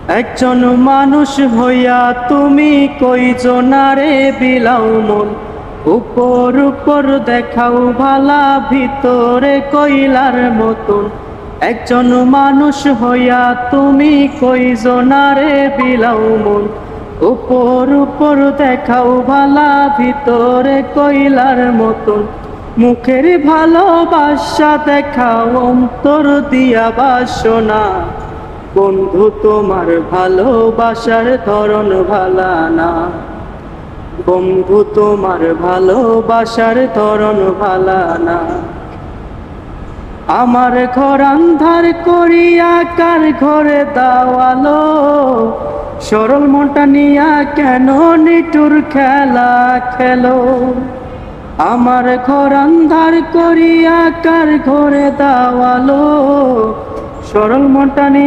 একজন মানুষ হইয়া তুমি কইজনারে বিলাও মন, উপর উপর দেখাও ভালা ভিতরে কইলার মতন। একজন মানুষ হইয়া তুমি কইজনারে বিলাও মন, উপর উপর দেখাও ভালা ভিতরে কইলার মতন। মুখের ভালোবাসা দেখাও অন্তর দিয়া বাসনা, বন্ধু তোমার ভালোবাসার ধরন ভালা না। বন্ধু তোমার ভালোবাসার ধরন ভালা না। আমার ঘর আন্ধার করিয়া কার ঘরে দাওয়ালো, সরল মনটা নিয়া কেন নিটুর খেলা খেলো। আমার ঘর আন্ধার করিয়া কার ঘরে দাওয়ালো, সরল মনটা নিয়া